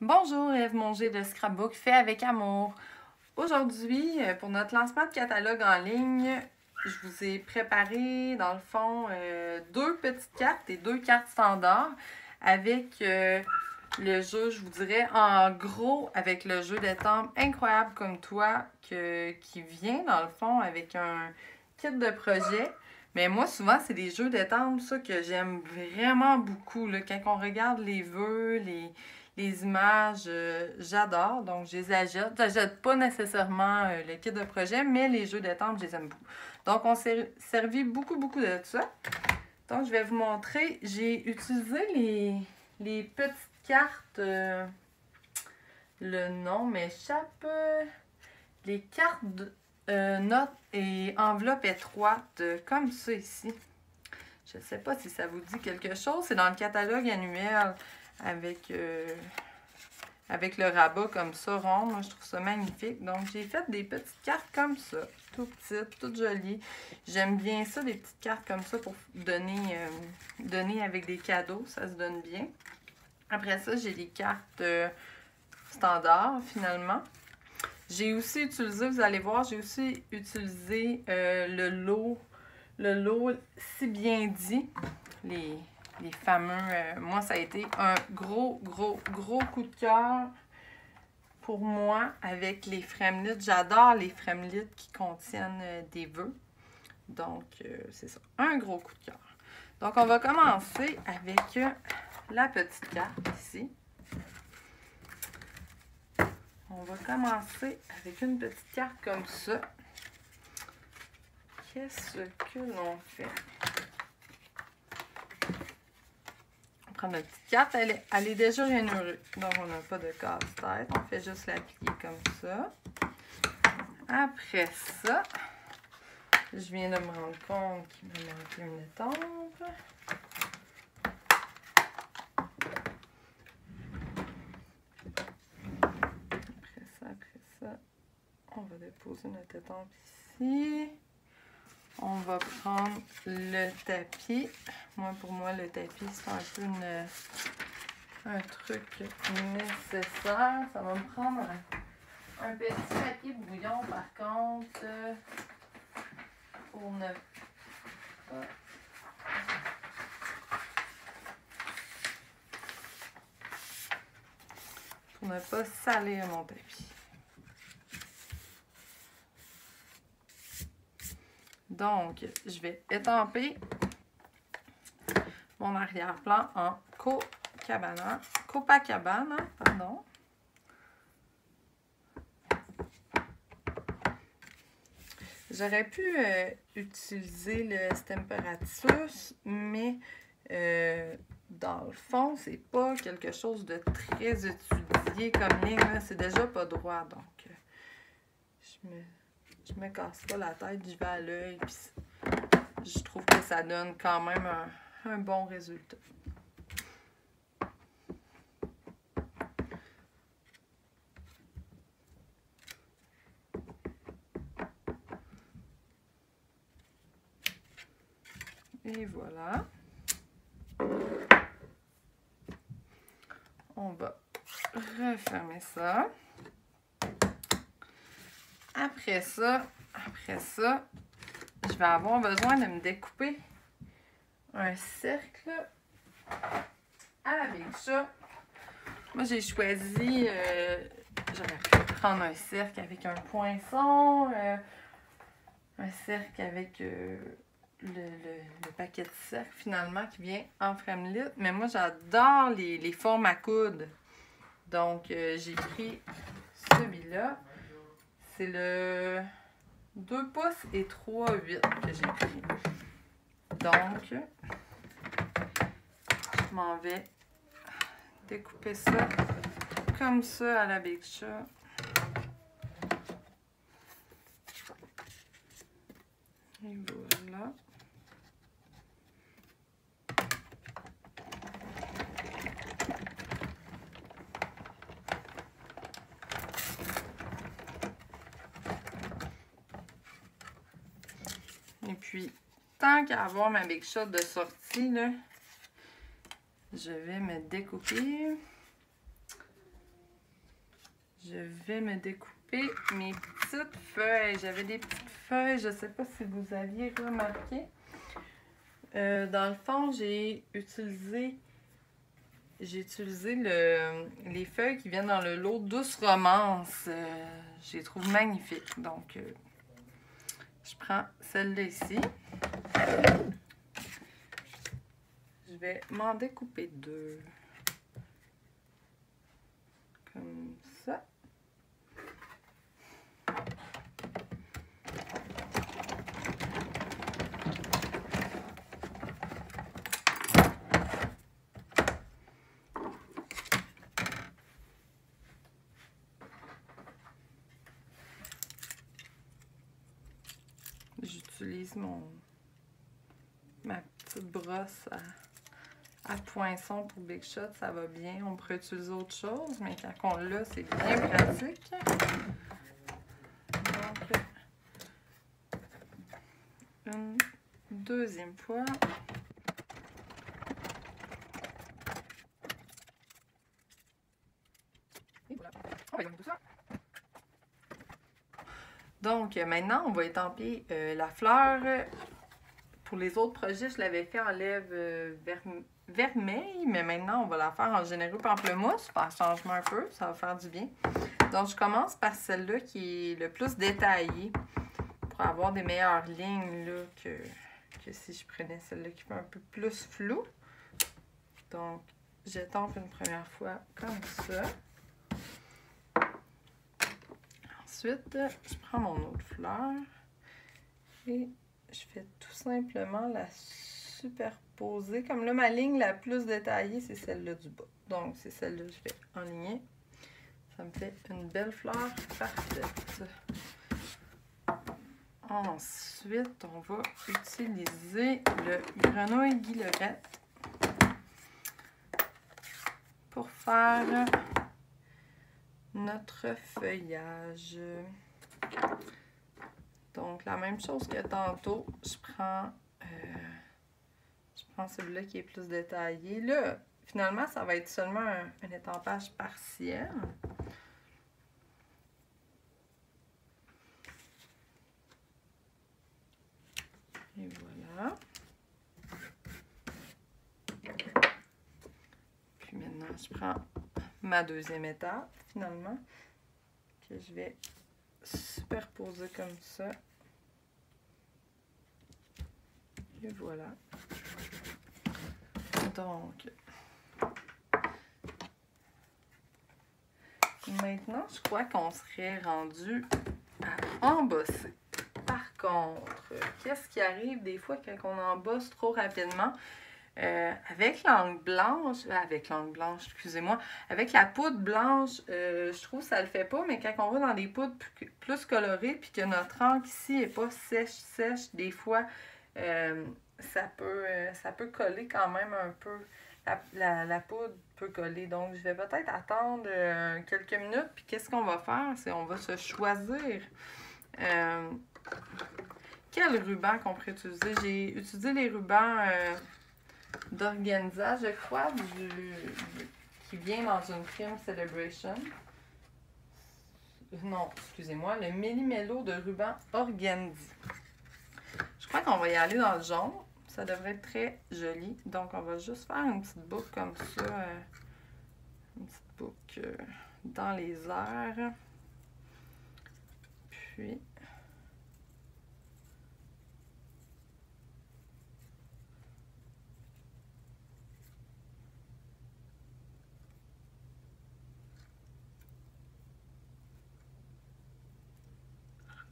Bonjour, Ève Monger de Scrapbook fait avec amour. Aujourd'hui, pour notre lancement de catalogue en ligne, je vous ai préparé, dans le fond, deux petites cartes et deux cartes standards avec le jeu, je vous dirais, en gros, avec le jeu d'étampes Incroyable comme toi qui vient, dans le fond, avec un kit de projet. Mais moi, souvent, c'est des jeux d'étampes, ça, que j'aime vraiment beaucoup. Là. Quand on regarde les vœux, les images, j'adore. Donc, je les achète. J'achète pas nécessairement le kit de projet, mais les jeux d'étampes, je les aime beaucoup. Donc, on s'est servi beaucoup de ça. Donc, je vais vous montrer. J'ai utilisé les petites cartes. Le nom m'échappe. Les cartes notes et enveloppes étroites, comme ça ici. Je ne sais pas si ça vous dit quelque chose. C'est dans le catalogue annuel avec le rabat comme ça, rond. Moi, je trouve ça magnifique. Donc, j'ai fait des petites cartes comme ça, tout petites, toutes jolies. J'aime bien ça, des petites cartes comme ça pour donner avec des cadeaux. Ça se donne bien. Après ça, j'ai des cartes standards, finalement. J'ai aussi utilisé, vous allez voir, j'ai aussi utilisé le lot Si Bien Dit, les fameux, moi ça a été un gros coup de cœur pour moi avec les Fremlits. J'adore les Fremlits qui contiennent des vœux. Donc, c'est ça, un gros coup de cœur. Donc, on va commencer avec la petite carte ici. On va commencer avec une petite carte comme ça. Qu'est-ce que l'on fait? On prend notre petite carte. Elle est déjà rainurée. Donc, on n'a pas de casse-tête. On fait juste la plier comme ça. Après ça, je viens de me rendre compte qu'il me manquait une étampe. Après ça, on va déposer notre étampe ici. On va prendre le tapis. Pour moi, le tapis, c'est un peu un truc nécessaire. Ça va me prendre un petit papier brouillon, par contre, pour ne pas salir mon tapis. Donc, je vais étamper mon arrière-plan en Copacabana, pardon. J'aurais pu utiliser le Stemperatus, mais dans le fond, c'est pas quelque chose de très étudié comme ligne. C'est déjà pas droit, donc je me casse pas la tête, j'y vais à l'œil, puis je trouve que ça donne quand même un bon résultat. Et voilà. On va refermer ça. Après ça, je vais avoir besoin de me découper un cercle à la Big Shot. Moi, j'ai choisi, j'aurais pu prendre un cercle avec un poinçon, un cercle avec le paquet de cercles finalement qui vient en Fremlit. Mais moi, j'adore les formes à coude. Donc, j'ai pris celui-là. C'est le 2 pouces et 3/8 que j'ai pris. Donc, je m'en vais découper ça comme ça à la Big Shot. Et voilà. Et puis, tant qu'à avoir ma Big Shot de sortie, là, je vais me découper je vais me découper mes petites feuilles. J'avais des petites feuilles, je ne sais pas si vous aviez remarqué. Dans le fond, j'ai utilisé les feuilles qui viennent dans le lot Douce Romance. Je les trouve magnifiques. Donc, je prends celle-là ici. Je vais m'en découper deux. Comme ça. J'utilise ma petite brosse à poinçon pour Big Shot, ça va bien. On pourrait utiliser autre chose, mais quand on l'a, c'est bien pratique. Donc, une deuxième fois. Et voilà. On va y tout ça. Donc, maintenant, on va étamper la fleur. Pour les autres projets, je l'avais fait en lèvres vermeil, mais maintenant, on va la faire en généreux pamplemousse. Par changement un peu, ça va faire du bien. Donc, je commence par celle-là qui est le plus détaillée pour avoir des meilleures lignes là, que si je prenais celle-là qui fait un peu plus flou. Donc, j'étampe une première fois comme ça. Ensuite, je prends mon autre fleur et je fais tout simplement la superposer. Comme là, ma ligne la plus détaillée, c'est celle-là du bas. Donc, c'est celle-là que je vais enligner. Ça me fait une belle fleur parfaite. Ensuite, on va utiliser le grenouille guillerette pour faire notre feuillage. Donc, la même chose que tantôt, je prends celui-là qui est plus détaillé. Là, finalement, ça va être seulement un étampage partiel. Et voilà. Puis maintenant, je prends ma deuxième étape, finalement, que je vais superposer comme ça. Et voilà. Donc, maintenant, je crois qu'on serait rendu à embosser. Par contre, qu'est-ce qui arrive des fois quand on embosse trop rapidement? Avec l'encre blanche, excusez-moi, avec la poudre blanche, je trouve que ça le fait pas, mais quand on va dans des poudres plus colorées, puis que notre encre ici n'est pas sèche, des fois, ça peut coller quand même un peu. La poudre peut coller. Donc, je vais peut-être attendre quelques minutes, puis qu'est-ce qu'on va faire? C'est on va se choisir quel ruban qu'on pourrait utiliser. J'ai utilisé les rubans d'Organza, je crois, qui vient dans une crème Celebration. Non, excusez-moi, le Méli-Mélo de ruban Organdy. Je crois qu'on va y aller dans le jaune. Ça devrait être très joli. Donc, on va juste faire une petite boucle comme ça. Une petite boucle dans les airs. Puis...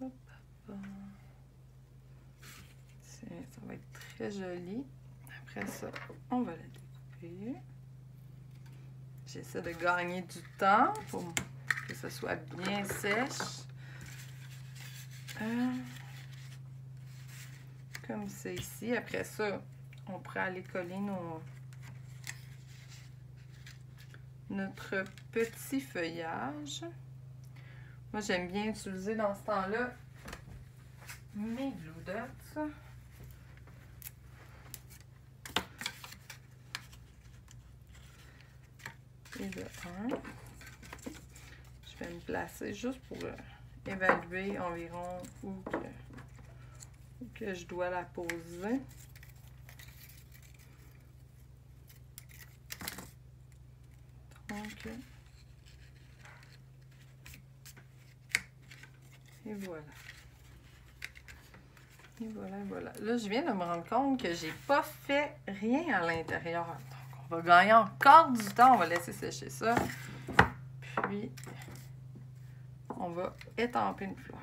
Hop. Ça va être très joli. Après ça, on va la découper. J'essaie de gagner du temps pour que ce soit bien sèche. Comme c'est ici. Après ça, on pourrait aller coller notre petit feuillage. Moi, j'aime bien utiliser dans ce temps-là mes Glue Dots. Et de un, je Je vais me placer juste pour évaluer environ où que je dois la poser. Donc, et voilà. Et voilà, voilà. Là, je viens de me rendre compte que j'ai pas fait rien à l'intérieur. Donc, on va gagner encore du temps. On va laisser sécher ça. Puis, on va étamper une fleur.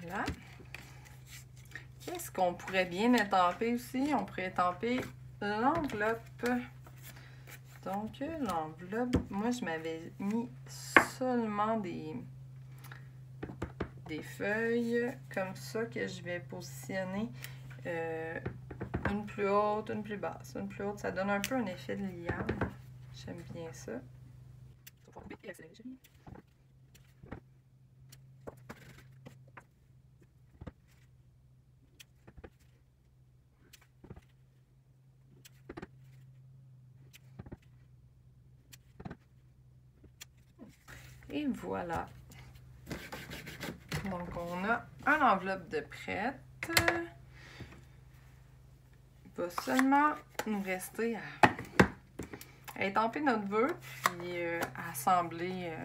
Voilà. Qu'est-ce qu'on pourrait bien étamper aussi? On pourrait étamper l'enveloppe. Donc, l'enveloppe, moi, je m'avais mis seulement des feuilles comme ça que je vais positionner une plus haute, une plus basse. Une plus haute, ça donne un peu un effet de liane. J'aime bien ça. Et voilà. Donc, on a une enveloppe de prête. Il va seulement nous rester à étamper notre vœu, puis à assembler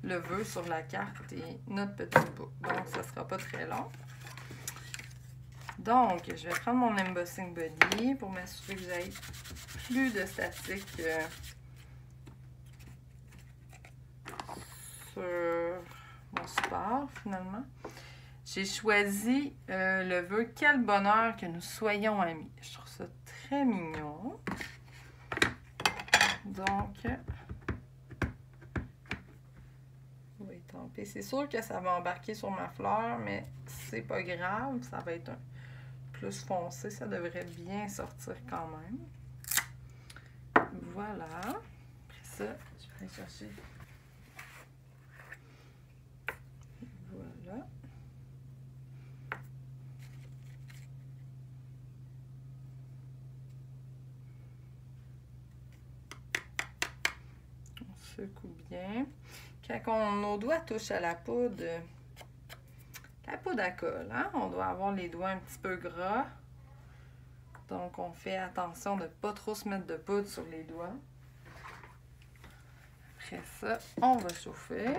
le vœu sur la carte et notre petit bout. Donc, ça ne sera pas très long. Donc, je vais prendre mon embossing body pour m'assurer que j'ai plus de statique sur mon support, finalement. J'ai choisi le vœu « Quel bonheur que nous soyons amis ». Je trouve ça très mignon. Donc, on va étamper. C'est sûr que ça va embarquer sur ma fleur, mais c'est pas grave. Ça va être un plus foncé. Ça devrait bien sortir quand même. Voilà. Après ça, je vais aller chercher. Voilà. On secoue bien. Quand nos doigts touchent à la poudre à colle, hein? On doit avoir les doigts un petit peu gras. Donc, on fait attention de ne pas trop se mettre de poudre sur les doigts. Après ça, on va chauffer.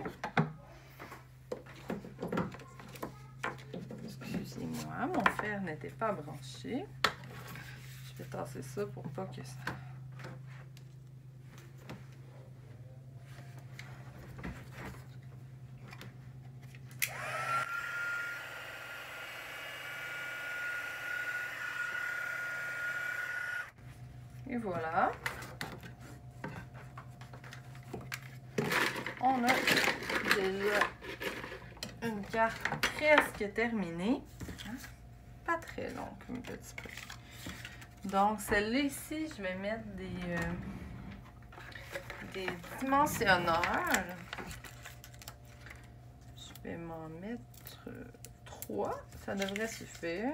Excusez-moi, mon fer n'était pas branché. Je vais tasser ça pour pas que ça... Et voilà. On a déjà une carte presque terminée. Pas très longue comme petit peu. Donc, celle-là ici, je vais mettre des dimensionneurs. Je vais m'en mettre 3. Ça devrait suffire.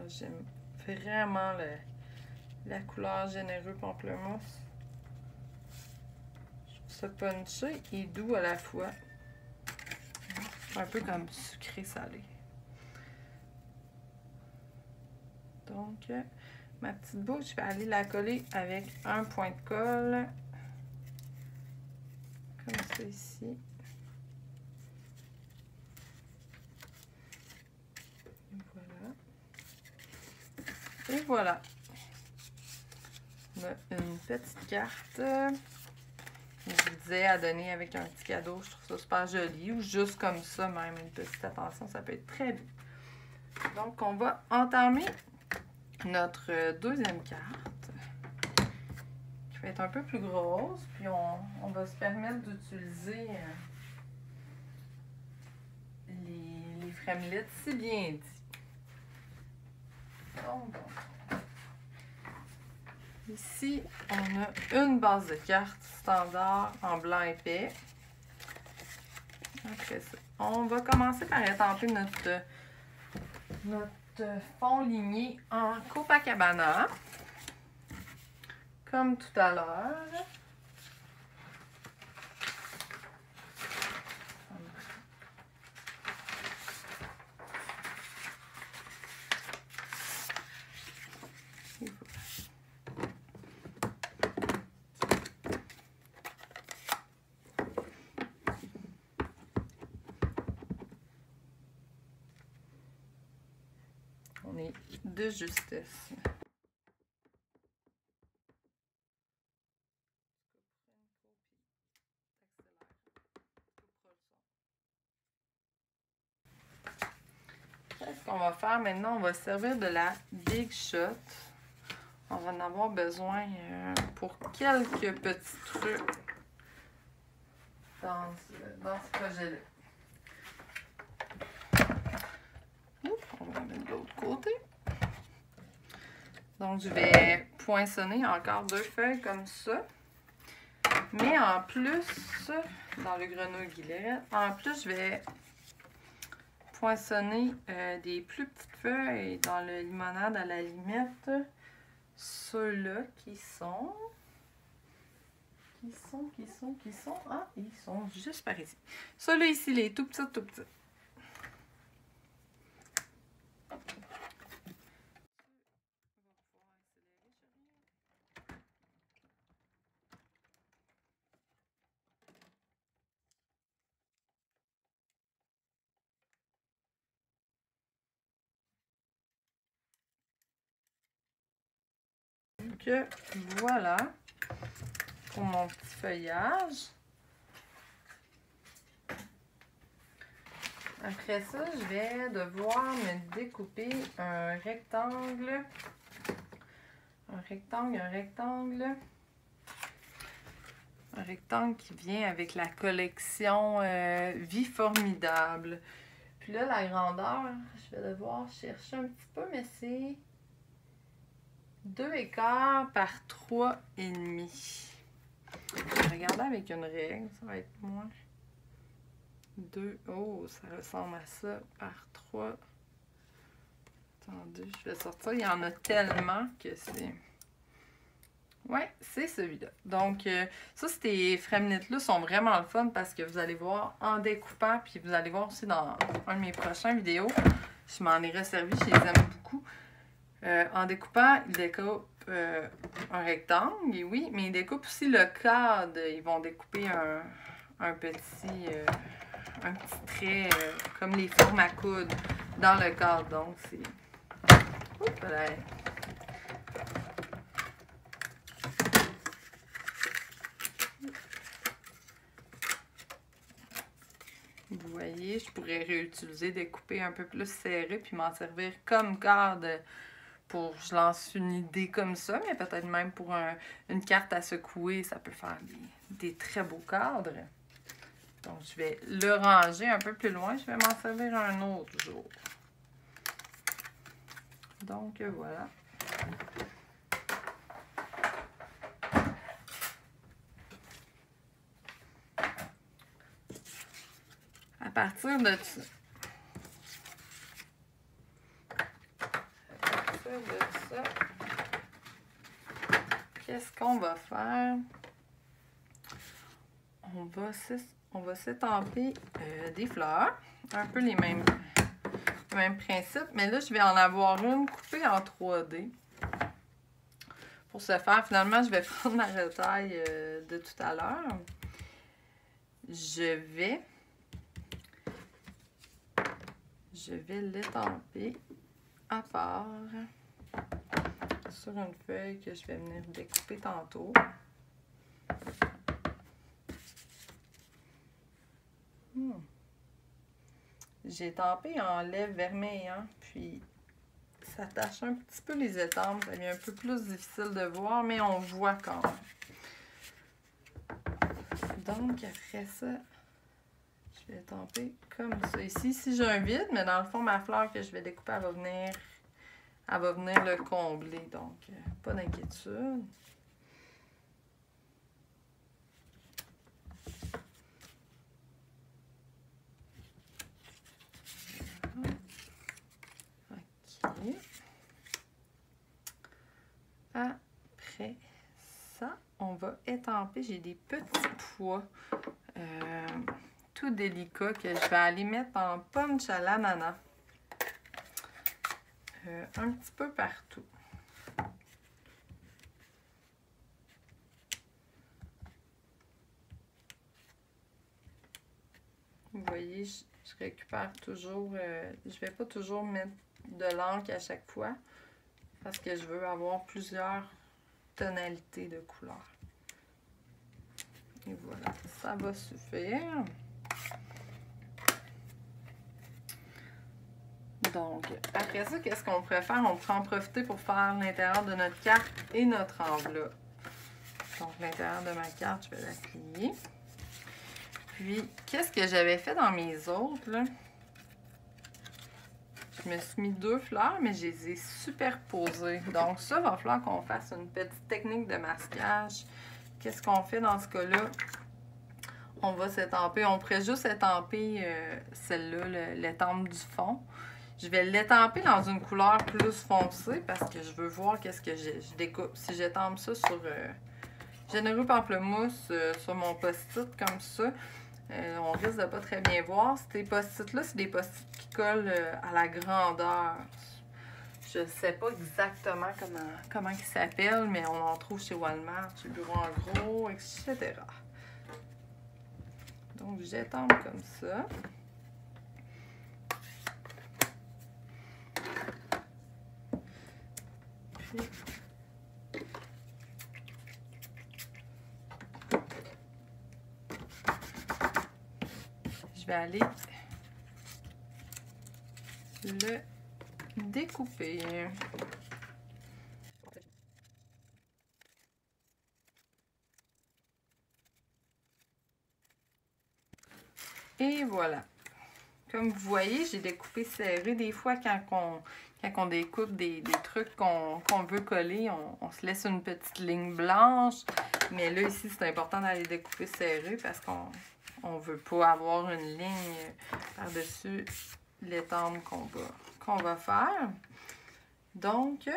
J'aime vraiment la couleur généreux pamplemousse. Je trouve ça punché et doux à la fois. Un peu comme sucré salé. Donc, ma petite bouche, je vais aller la coller avec un point de colle. Comme ça ici. Et voilà. On a une petite carte. Je vous disais à donner avec un petit cadeau. Je trouve ça super joli. Ou juste comme ça, même une petite attention. Ça peut être très bien. Donc, on va entamer notre deuxième carte. Il va être un peu plus grosse, puis on va se permettre d'utiliser les framelits, si bien dit. Donc, ici, on a une base de cartes standard en blanc épais. Après ça, on va commencer par étamper notre fond ligné en Copacabana, comme tout à l'heure. On est de justesse. Ce qu'on va faire maintenant, on va se servir de la Big Shot. On va en avoir besoin pour quelques petits trucs dans ce projet-là. On va mettre de l'autre côté. Donc, je vais poinçonner encore 2 feuilles comme ça. Mais en plus, dans le grenouille Guillerette, en plus, je vais poinçonner des plus petites feuilles dans le limonade à la limite. Ceux-là qui sont... Ah, ils sont juste par ici. Ceux-là ici, les tout petits, tout petits. Donc, voilà pour mon petit feuillage. Après ça, je vais devoir me découper un rectangle. Un rectangle qui vient avec la collection Vie Formidable. Puis là, la grandeur, je vais devoir chercher un petit peu, mais c'est 2,25 par 3,5. Je vais regarder avec une règle, ça va être moins. 2, oh, ça ressemble à ça, par 3. Attendez, je vais sortir. Il y en a tellement que c'est... Ouais, c'est celui-là. Donc, ça, ces framelits-là sont vraiment le fun parce que vous allez voir en découpant, puis vous allez voir aussi dans un de mes prochains vidéos, je m'en ai resservi, je les aime beaucoup. En découpant, ils découpent un rectangle, et oui, mais ils découpent aussi le cadre. Ils vont découper un petit trait comme les formes à coudre dans le cadre. Donc, c'est... Oups, là. Vous voyez, je pourrais réutiliser, découper un peu plus serré, puis m'en servir comme cadre pour, je lance une idée comme ça, mais peut-être même pour une carte à secouer, ça peut faire des très beaux cadres. Donc, je vais le ranger un peu plus loin, je vais m'en servir un autre jour. Donc, voilà. À partir de ça, qu'est-ce qu'on va faire? On va s'étamper des fleurs, un peu les mêmes principes, mais là, je vais en avoir une coupée en 3D. Pour ce faire, finalement, je vais prendre ma retaille de tout à l'heure. Je vais l'étamper à part sur une feuille que je vais venir découper tantôt. J'ai étampé en lait vermeillant, puis ça tache un petit peu les étampes. Ça devient un peu plus difficile de voir, mais on voit quand même. Donc, après ça, je vais étamper comme ça. Ici, si j'ai un vide, mais dans le fond, ma fleur que je vais découper, elle va venir le combler. Donc, pas d'inquiétude. OK. Après ça, on va étamper. J'ai des petits pois tout délicats que je vais aller mettre en punch à l'ananas. Un petit peu partout. Vous voyez, je récupère toujours, je vais pas toujours mettre de l'encre à chaque fois parce que je veux avoir plusieurs tonalités de couleurs. Et voilà, ça va suffire. Donc, après ça, qu'est-ce qu'on pourrait faire? On pourrait en profiter pour faire l'intérieur de notre carte et notre enveloppe. Donc, l'intérieur de ma carte, je vais la plier. Puis, qu'est-ce que j'avais fait dans mes autres, là? Je me suis mis 2 fleurs, mais je les ai superposées. Donc, ça, il va falloir qu'on fasse une petite technique de masquage. Qu'est-ce qu'on fait dans ce cas-là? On va s'étamper. On pourrait juste étamper celle-là, l'étampe du fond. Je vais l'étamper dans une couleur plus foncée parce que je veux voir qu'est-ce que je découpe. Si j'étampe ça sur Généreux Pamplemousse sur mon post-it comme ça, on risque de pas très bien voir. Ces post-it-là, c'est des post-it qui collent à la grandeur. Je ne sais pas exactement comment ils s'appellent, mais on en trouve chez Walmart, chez Bureau en Gros, etc. Donc, j'étampe comme ça. Puis, je vais aller le découper. Et voilà. Comme vous voyez, j'ai découpé serré. Des fois, quand on découpe des trucs qu'on veut coller, on se laisse une petite ligne blanche. Mais là, ici, c'est important d'aller découper serré parce qu'on ne veut pas avoir une ligne par-dessus l'étampe qu'on va faire. Donc,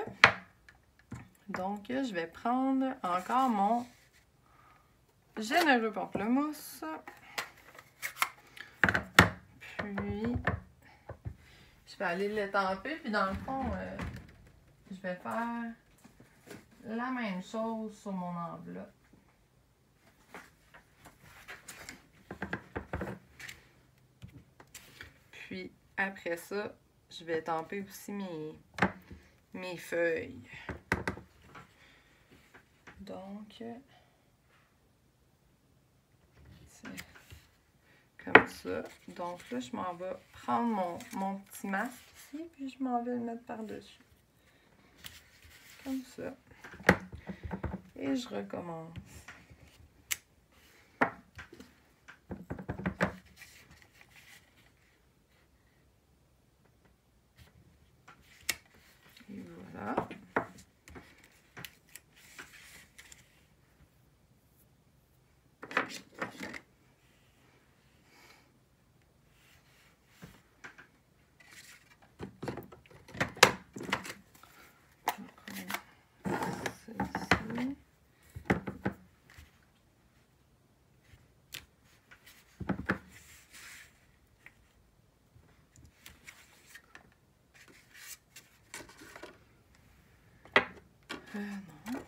je vais prendre encore mon Généreux Pamplemousse. Puis, je vais aller l'étamper. Puis, dans le fond, je vais faire la même chose sur mon enveloppe. Puis, après ça, je vais étamper aussi mes feuilles. Donc, c'est comme ça. Donc là, je m'en vais prendre mon petit masque ici, puis je m'en vais le mettre par-dessus. Comme ça. Et je recommence. Et voilà. Non.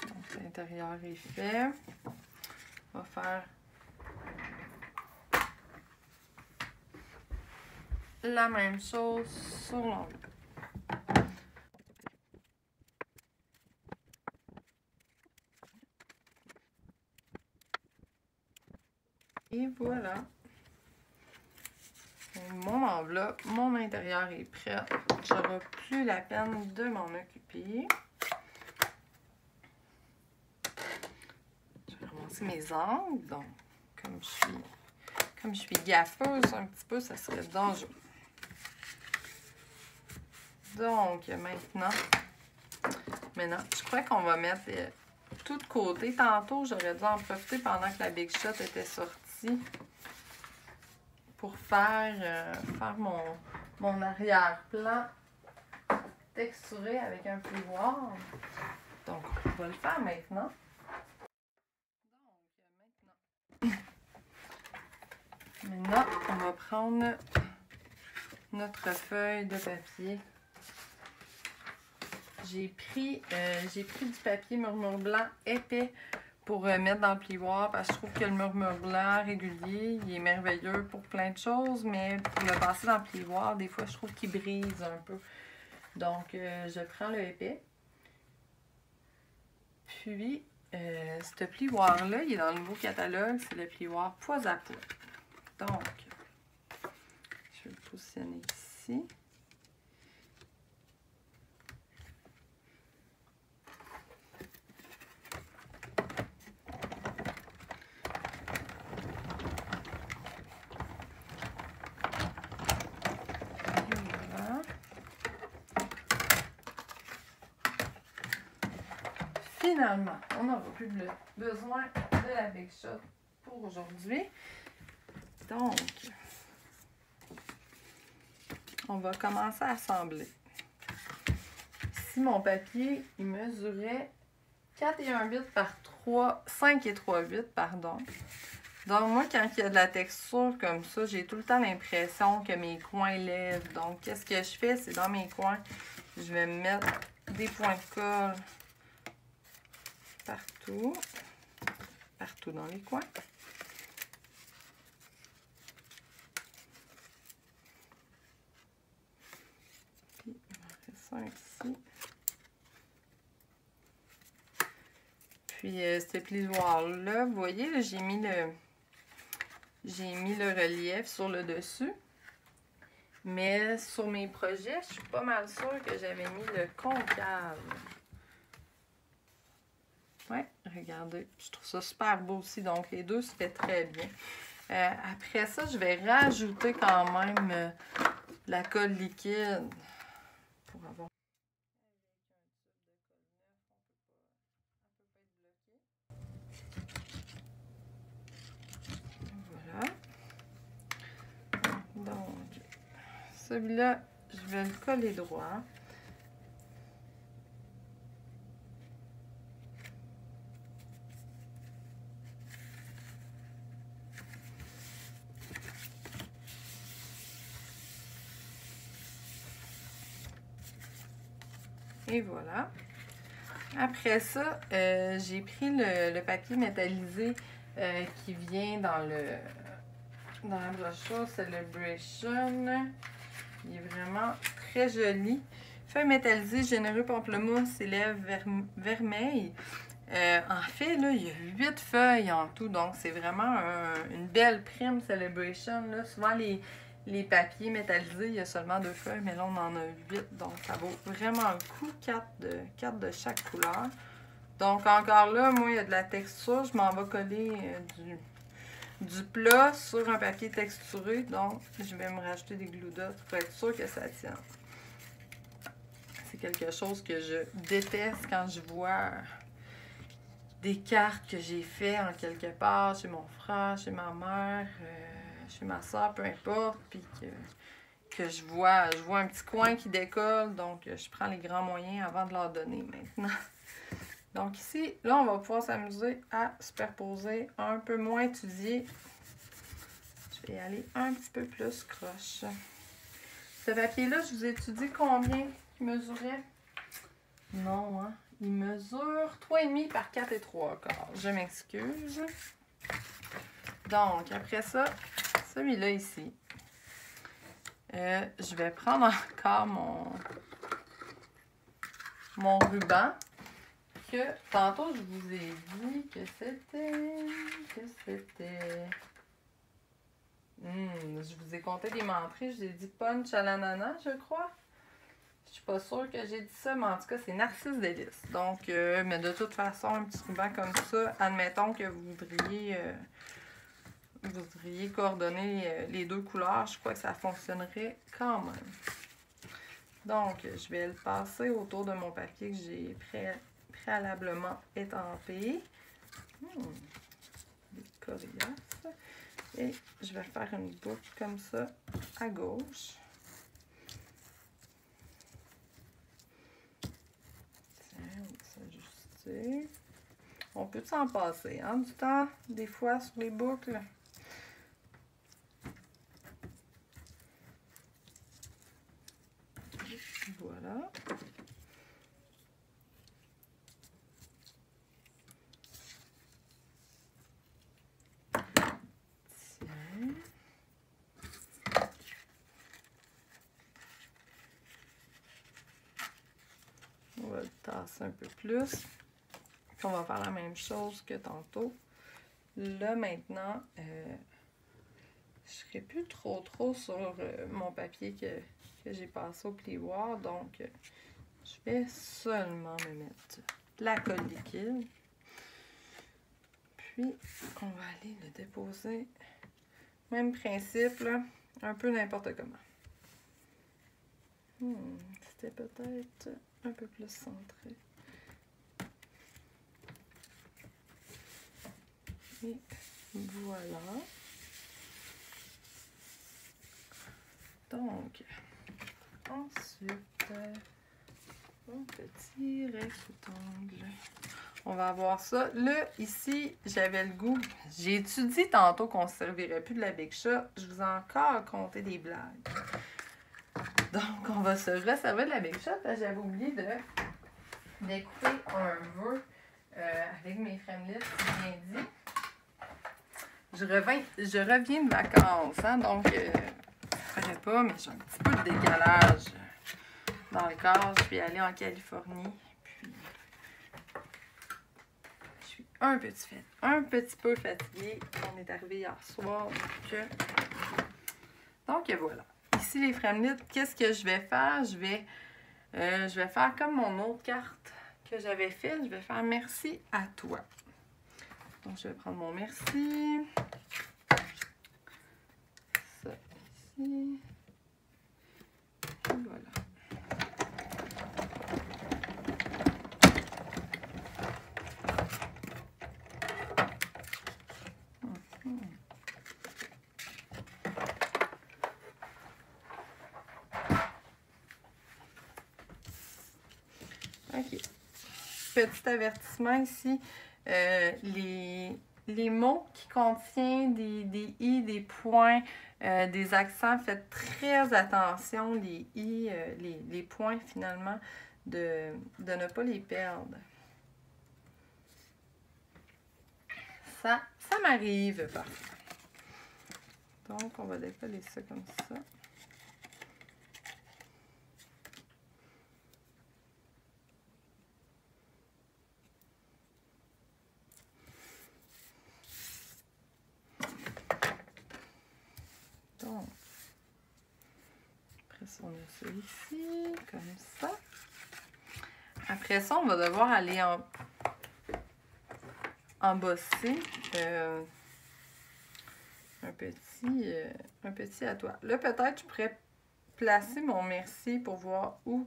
Donc, l'intérieur est fait. On va faire la même chose sur l'enveloppe. Et voilà. Mon enveloppe, mon intérieur est prêt. J'aurai plus la peine de m'en occuper. Je vais ramasser mes angles. Donc, comme je suis gaffeuse un petit peu, ça serait dangereux. Donc, maintenant, je crois qu'on va mettre tout de côté. Tantôt, j'aurais dû en profiter pendant que la Big Shot était sortie pour faire mon arrière-plan texturé avec un plioir. Donc, on va le faire maintenant. Maintenant, on va prendre notre feuille de papier. J'ai pris du papier murmure blanc épais pour mettre dans le plioir parce que je trouve que le murmure blanc régulier, il est merveilleux pour plein de choses, mais pour le passer dans le plioir, des fois, je trouve qu'il brise un peu. Donc, je prends le épais. Puis, ce plioir-là, il est dans le nouveau catalogue, c'est le plioir pois à pois. Donc, je vais le positionner ici. Finalement, on n'aura plus besoin de la Big Shot pour aujourd'hui. Donc, on va commencer à assembler. Ici, mon papier, il mesurait 4,1 par 5,3 pardon. Donc, moi, quand il y a de la texture comme ça, j'ai tout le temps l'impression que mes coins lèvent. Donc, qu'est-ce que je fais? C'est dans mes coins, je vais me mettre des points de colle partout dans les coins. Puis, on fait ça ici. Puis, ce plioir-là, vous voyez, j'ai mis le relief sur le dessus. Mais sur mes projets, je suis pas mal sûre que j'avais mis le concave. Ouais, regardez, je trouve ça super beau aussi, donc les deux se fait très bien. Après ça, je vais rajouter quand même la colle liquide pour avoir... Voilà. Donc, celui-là, je vais le coller droit. Et voilà. Après ça, j'ai pris le papier métallisé qui vient dans la brochure Celebration. Il est vraiment très joli. Feuille métallisée, généreux pamplemousse et lèvres vermeilles. En fait, là, il y a 8 feuilles en tout, donc c'est vraiment une belle prime Celebration. Là. Souvent, les papiers métallisés, il y a seulement 2 feuilles, mais là, on en a 8, donc ça vaut vraiment le coup, 4 de chaque couleur. Donc, encore là, moi, il y a de la texture, je m'en vais coller du plat sur un papier texturé, donc je vais me rajouter des glue dots pour être sûr que ça tienne. C'est quelque chose que je déteste quand je vois des cartes que j'ai fait en quelque part chez mon frère, chez ma mère, chez ma soeur, peu importe, puis que je vois un petit coin qui décolle, donc je prends les grands moyens avant de leur donner maintenant. Donc ici, là, on va pouvoir s'amuser à superposer un peu moins étudié. Je vais y aller un petit peu plus croche. Ce papier-là, je vous ai dit combien il mesurait? Non, hein? Il mesure 3,5 par 4,3. Je m'excuse. Donc, après ça, celui-là ici. Je vais prendre encore mon ruban. Que tantôt, je vous ai dit que c'était... Je vous ai compté des menteries. Je vous ai dit punch à l'ananas, je crois. Je suis pas sûre que j'ai dit ça, mais en tout cas, c'est Narcisse Délice. Donc, mais de toute façon, un petit ruban comme ça, admettons que vous voudriez coordonner les deux couleurs, je crois que ça fonctionnerait quand même. Donc, je vais le passer autour de mon papier que j'ai préalablement étampé. Des coriaces. Et je vais faire une boucle comme ça à gauche. Tiens, on va s'ajuster. On peut s'en passer, hein, du temps, des fois, sur les boucles. Voilà. Tiens. On va le tasser un peu plus. Puis on va faire la même chose que tantôt. Là, maintenant, je ne serai plus trop sur mon papier que j'ai passé au plioir. Donc, je vais seulement me mettre de la colle liquide. Puis, on va aller le déposer. Même principe, là, un peu n'importe comment. C'était peut-être un peu plus centré. Et voilà. Donc, ensuite, un petit rectangle. On va avoir ça. Là, ici, j'avais le goût. J'ai étudié tantôt qu'on ne se servirait plus de la Big Shot. Je vous ai encore compté des blagues. Donc, on va se resservir de la Big Shot. J'avais oublié de découper un vœu avec mes Fremlits, c'est bien dit. Je reviens de vacances, hein, donc je ne ferai pas, mais j'ai un petit peu de décalage dans le corps. Je suis allée en Californie, puis je suis un petit peu fatiguée. On est arrivé hier soir, donc voilà. Ici, les Fremlits, qu'est-ce que je vais faire? Je vais faire comme mon autre carte que j'avais faite. Je vais faire merci à toi. Donc, je vais prendre mon merci. Ça ici. Et voilà. OK. Petit avertissement ici. Les mots qui contiennent des i, des points, des accents, faites très attention, les i, les points finalement, de ne pas les perdre. Ça m'arrive parfois. Donc, on va décoller ça comme ça. Donc, après ça, on a ça ici, comme ça. Après ça, on va devoir aller embosser un petit à toi. Là, peut-être je pourrais placer mon merci pour voir où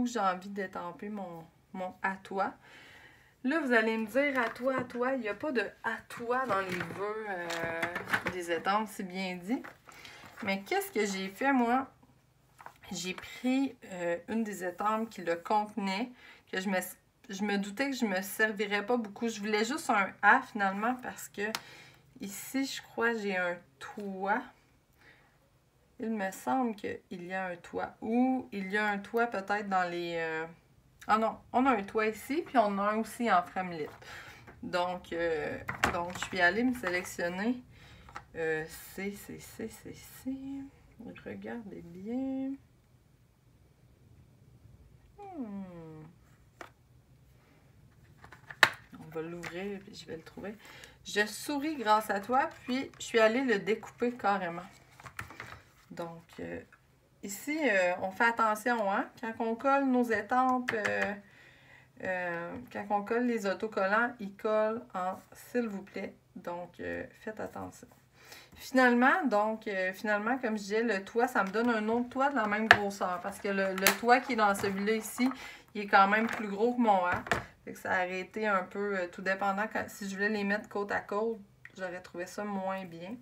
j'ai envie d'étamper mon à toi. Là, vous allez me dire à toi. Il n'y a pas de à toi dans les vœux des étampes, c'est bien dit. Mais qu'est-ce que j'ai fait, moi? J'ai pris une des étampes qui le contenait, que je me doutais que je me servirais pas beaucoup. Je voulais juste un A finalement parce que ici, je crois, j'ai un toit. Il me semble qu'il y a un toit. Ou il y a un toit peut-être dans les... Ah non, on a un toit ici, puis on a un aussi en Fremlit. Donc, je suis allée me sélectionner C. Regardez bien. Donc va l'ouvrir et je vais le trouver. Je souris grâce à toi, puis je suis allée le découper carrément. Donc, ici, on fait attention, hein? Quand on colle nos étampes, quand on colle les autocollants, ils collent en s'il vous plaît. Donc, faites attention. Finalement, comme je disais, le toit, ça me donne un autre toit de la même grosseur. Parce que le toit qui est dans celui-là ici, il est quand même plus gros que mon A. Fait que ça aurait été un peu tout dépendant. Si je voulais les mettre côte à côte, j'aurais trouvé ça moins bien.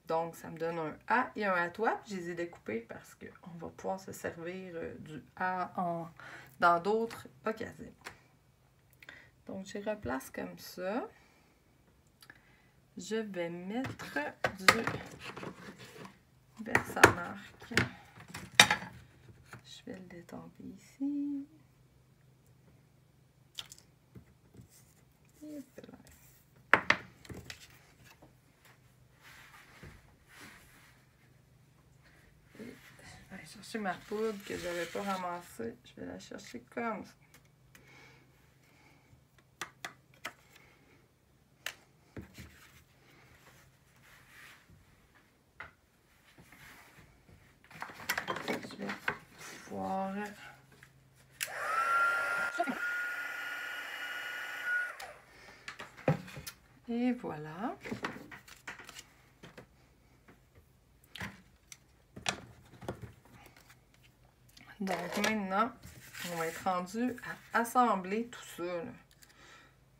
Donc, ça me donne un A et un A toit. Je les ai découpés parce qu'on va pouvoir se servir du A dans d'autres occasions. Donc, je les replace comme ça. Je vais mettre du Versamark. Je vais le détamper ici. Et voilà. Je vais aller chercher ma poudre que je n'avais pas ramassée. Je vais la chercher comme ça. Je vais pouvoir... Et voilà. Donc maintenant, on va être rendu à assembler tout ça. Là.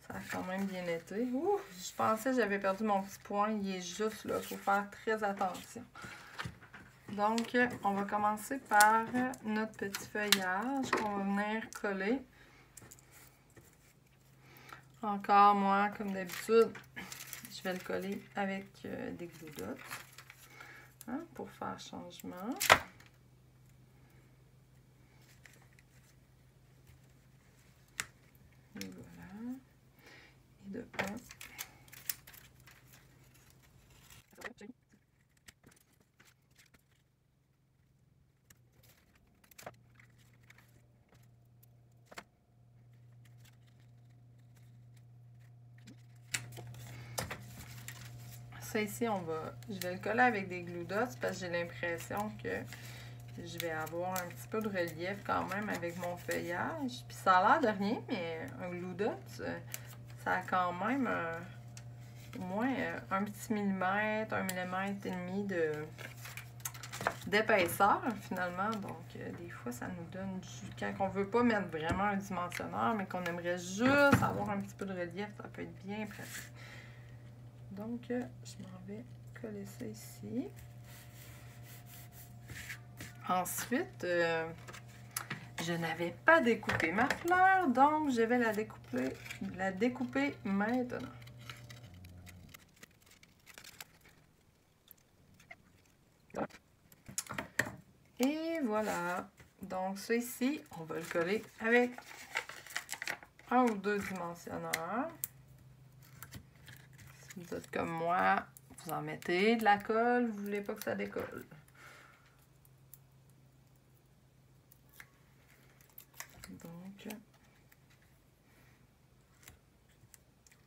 Ça a quand même bien été. Ouh, je pensais que j'avais perdu mon petit point. Il est juste là. Il faut faire très attention. Donc, on va commencer par notre petit feuillage qu'on va venir coller. Encore, moi, comme d'habitude, je vais le coller avec des glue dots hein, pour faire changement. Et voilà. Et de un. Ça ici, je vais le coller avec des glue dots parce que j'ai l'impression que je vais avoir un petit peu de relief quand même avec mon feuillage. Puis ça a l'air de rien, mais un glue dot, ça a quand même au moins un petit millimètre, 1,5 mm d'épaisseur finalement. Donc des fois, ça nous donne quand on veut pas mettre vraiment un dimensionneur, mais qu'on aimerait juste avoir un petit peu de relief, ça peut être bien pratique. Donc, je m'en vais coller ça ici. Ensuite, je n'avais pas découpé ma fleur, donc je vais la découper maintenant. Et voilà. Donc, ça ici, on va le coller avec un ou deux dimensionneurs. Si vous êtes comme moi, vous en mettez de la colle, vous ne voulez pas que ça décolle. Donc,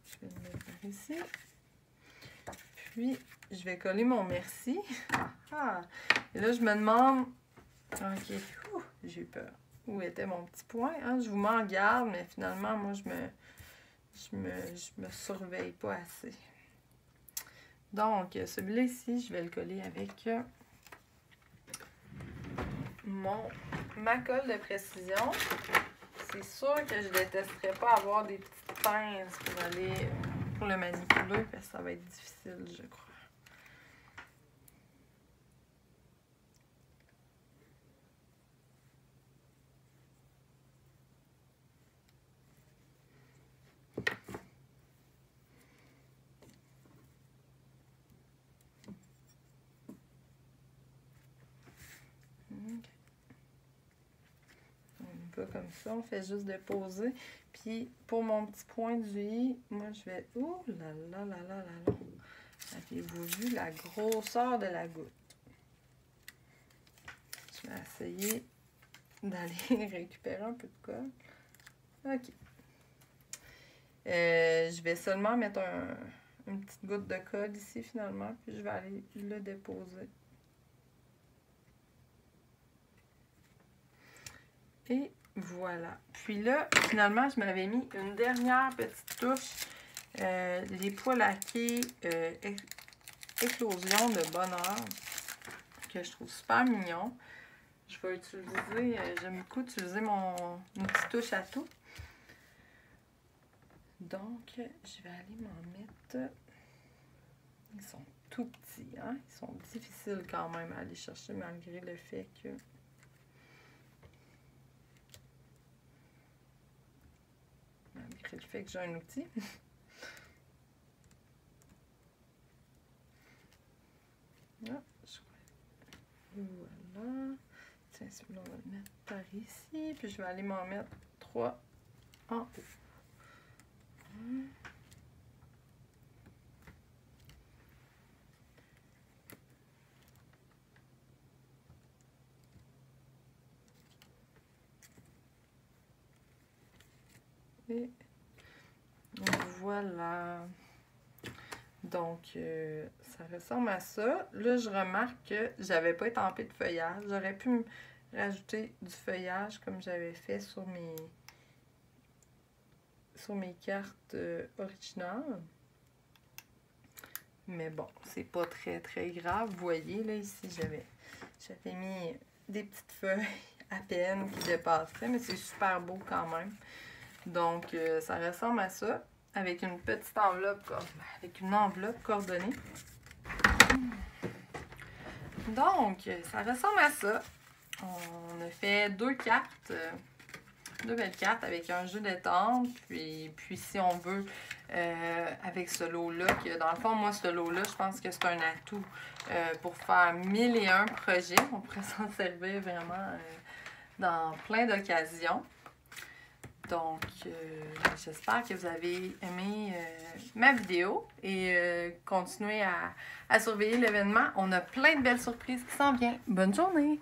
je vais le mettre par ici. Puis, je vais coller mon merci. Et là, je me demande... Ok, j'ai eu peur. Où était mon petit point? Hein? Je vous mets en garde, mais finalement, moi, je me surveille pas assez. Donc, celui-là ici, je vais le coller avec ma colle de précision. C'est sûr que je ne détesterais pas avoir des petites pinces pour le manipuler, parce que ça va être difficile, je crois. Pas comme ça, on fait juste déposer. Puis pour mon petit point du i, moi je vais... Ouh là là là là là là! Avez-vous vu la grosseur de la goutte? Je vais essayer d'aller récupérer un peu de colle. OK. Je vais seulement mettre une petite goutte de colle ici finalement, puis je vais aller le déposer. Et voilà. Puis là, finalement, je m'avais mis une dernière petite touche. Les pois laqués Éclosion de bonheur, que je trouve super mignon. Je vais utiliser, j'aime beaucoup utiliser une petite touche à tout. Donc, je vais aller m'en mettre. Ils sont tout petits, hein? Ils sont difficiles quand même à aller chercher malgré le fait que... Malgré le fait que j'ai un outil. Ah, voilà. Tiens, celui-là, on va le mettre par ici. Puis je vais aller m'en mettre 3 en haut. Et voilà. Donc, ça ressemble à ça. Là, je remarque que j'avais pas étampé de feuillage. J'aurais pu me rajouter du feuillage comme j'avais fait sur mes cartes originales. Mais bon, c'est pas très très grave. Vous voyez, là, ici, j'avais mis des petites feuilles à peine qui dépasseraient, mais c'est super beau quand même. Donc, ça ressemble à ça, avec une petite enveloppe, avec une enveloppe coordonnée. Donc, ça ressemble à ça. On a fait 2 cartes, 2 belles cartes avec un jeu d'étampe, puis si on veut, avec ce lot-là, que dans le fond, moi, ce lot-là, je pense que c'est un atout pour faire 1001 projets. On pourrait s'en servir vraiment dans plein d'occasions. Donc, j'espère que vous avez aimé ma vidéo et continuez à surveiller l'événement. On a plein de belles surprises qui s'en viennent. Bonne journée!